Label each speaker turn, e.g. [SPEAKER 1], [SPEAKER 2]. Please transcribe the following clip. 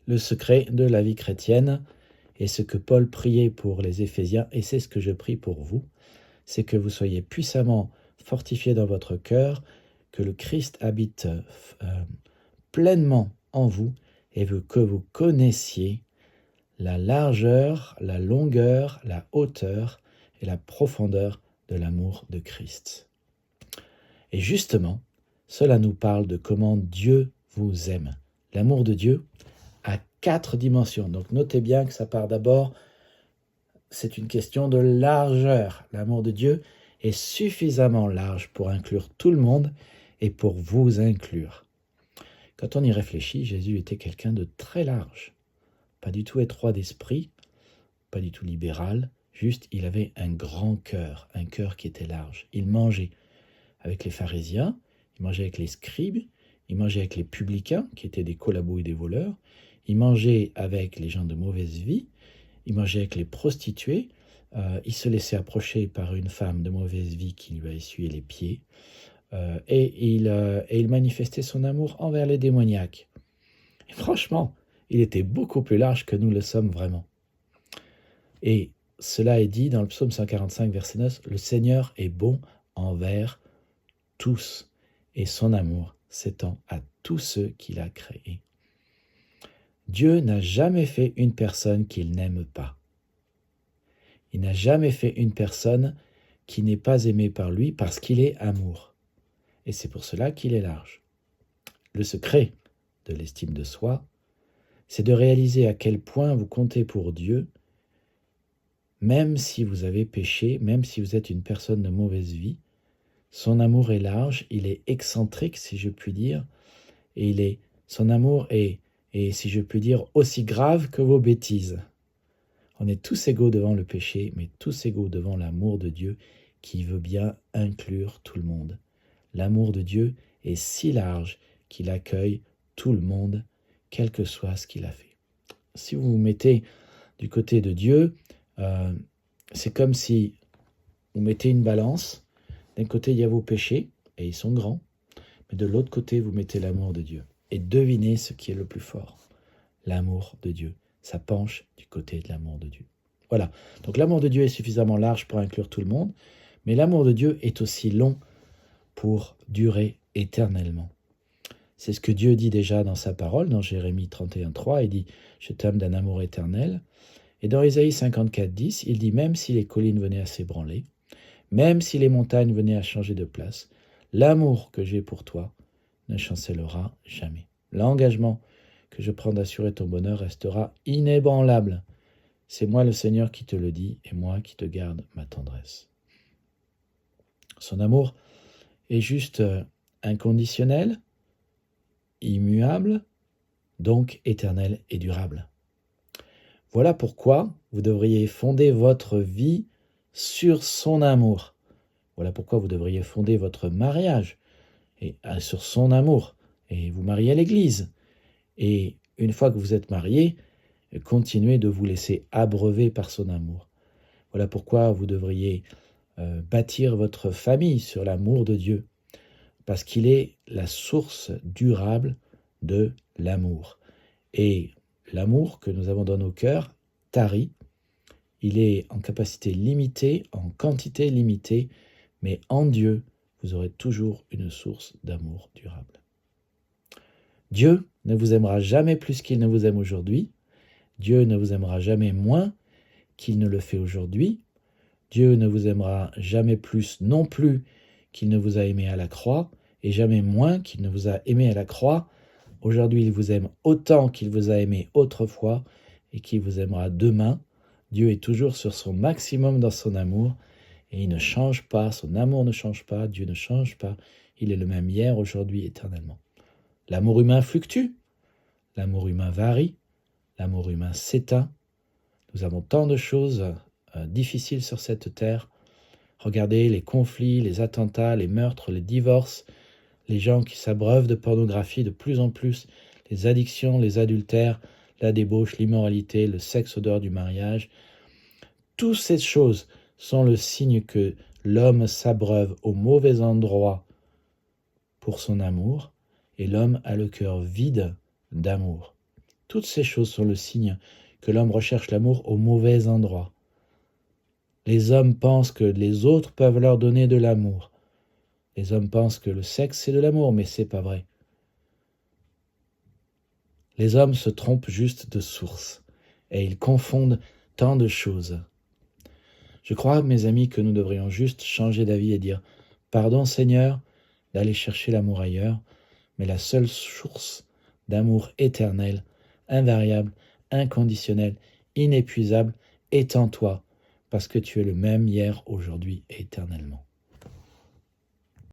[SPEAKER 1] le secret de la vie chrétienne et ce que Paul priait pour les Éphésiens, et c'est ce que je prie pour vous, c'est que vous soyez puissamment fortifiés dans votre cœur, que le Christ habite pleinement en vous et que vous connaissiez la largeur, la longueur, la hauteur et la profondeur de l'amour de Christ. Et justement, cela nous parle de comment Dieu vous aime. L'amour de Dieu a 4 dimensions. Donc notez bien que ça part d'abord, c'est une question de largeur. L'amour de Dieu est suffisamment large pour inclure tout le monde et pour vous inclure. Quand on y réfléchit, Jésus était quelqu'un de très large. Pas du tout étroit d'esprit, pas du tout libéral, juste il avait un grand cœur, un cœur qui était large. Il mangeait avec les pharisiens, il mangeait avec les scribes, il mangeait avec les publicains, qui étaient des collabos et des voleurs, il mangeait avec les gens de mauvaise vie, il mangeait avec les prostituées, il se laissait approcher par une femme de mauvaise vie qui lui a essuyé les pieds, et il manifestait son amour envers les démoniaques. Et franchement, il était beaucoup plus large que nous le sommes vraiment. Et cela est dit dans le psaume 145, verset 9, « Le Seigneur est bon envers tous, et son amour s'étend à tous ceux qu'il a créés. » Dieu n'a jamais fait une personne qu'il n'aime pas. Il n'a jamais fait une personne qui n'est pas aimée par lui parce qu'il est amour. Et c'est pour cela qu'il est large. Le secret de l'estime de soi, c'est de réaliser à quel point vous comptez pour Dieu, même si vous avez péché, même si vous êtes une personne de mauvaise vie. Son amour est large, il est excentrique, si je puis dire, et son amour est, si je puis dire, aussi grave que vos bêtises. On est tous égaux devant le péché, mais tous égaux devant l'amour de Dieu qui veut bien inclure tout le monde. L'amour de Dieu est si large qu'il accueille tout le monde, quel que soit ce qu'il a fait. Si vous vous mettez du côté de Dieu, c'est comme si vous mettez une balance. D'un côté, il y a vos péchés, et ils sont grands, mais de l'autre côté, vous mettez l'amour de Dieu. Et devinez ce qui est le plus fort, l'amour de Dieu. Ça penche du côté de l'amour de Dieu. Voilà, donc l'amour de Dieu est suffisamment large pour inclure tout le monde, mais l'amour de Dieu est aussi long pour durer éternellement. C'est ce que Dieu dit déjà dans sa parole, dans Jérémie 31,3, il dit « Je t'aime d'un amour éternel ». Et dans Ésaïe 54,10, il dit « Même si les collines venaient à s'ébranler, même si les montagnes venaient à changer de place, l'amour que j'ai pour toi ne chancellera jamais. L'engagement que je prends d'assurer ton bonheur restera inébranlable. C'est moi le Seigneur qui te le dis et moi qui te garde ma tendresse. » Son amour est juste inconditionnel, immuable, donc éternel et durable. Voilà pourquoi vous devriez fonder votre vie sur son amour. Voilà pourquoi vous devriez fonder votre mariage sur son amour. Et vous mariez à l'église. Et une fois que vous êtes mariés, continuez de vous laisser abreuver par son amour. Voilà pourquoi vous devriez bâtir votre famille sur l'amour de Dieu. Parce qu'il est la source durable de l'amour. Et l'amour que nous avons dans nos cœurs tarit. Il est en capacité limitée, en quantité limitée, mais en Dieu, vous aurez toujours une source d'amour durable. Dieu ne vous aimera jamais plus qu'il ne vous aime aujourd'hui. Dieu ne vous aimera jamais moins qu'il ne le fait aujourd'hui. Dieu ne vous aimera jamais plus non plus qu'il ne vous a aimé à la croix, et jamais moins qu'il ne vous a aimé à la croix. Aujourd'hui, il vous aime autant qu'il vous a aimé autrefois et qu'il vous aimera demain. Dieu est toujours sur son maximum dans son amour et il ne change pas, son amour ne change pas, Dieu ne change pas. Il est le même hier, aujourd'hui, éternellement. L'amour humain fluctue, l'amour humain varie, l'amour humain s'éteint. Nous avons tant de choses difficiles sur cette terre. Regardez les conflits, les attentats, les meurtres, les divorces, les gens qui s'abreuvent de pornographie de plus en plus, les addictions, les adultères, la débauche, l'immoralité, le sexe au dehors du mariage. Toutes ces choses sont le signe que l'homme s'abreuve au mauvais endroit pour son amour et l'homme a le cœur vide d'amour. Toutes ces choses sont le signe que l'homme recherche l'amour au mauvais endroit. Les hommes pensent que les autres peuvent leur donner de l'amour. Les hommes pensent que le sexe c'est de l'amour, mais c'est pas vrai. Les hommes se trompent juste de source et ils confondent tant de choses. Je crois, mes amis, que nous devrions juste changer d'avis et dire « Pardon Seigneur d'aller chercher l'amour ailleurs, mais la seule source d'amour éternel, invariable, inconditionnel, inépuisable est en toi, parce que tu es le même hier, aujourd'hui et éternellement. »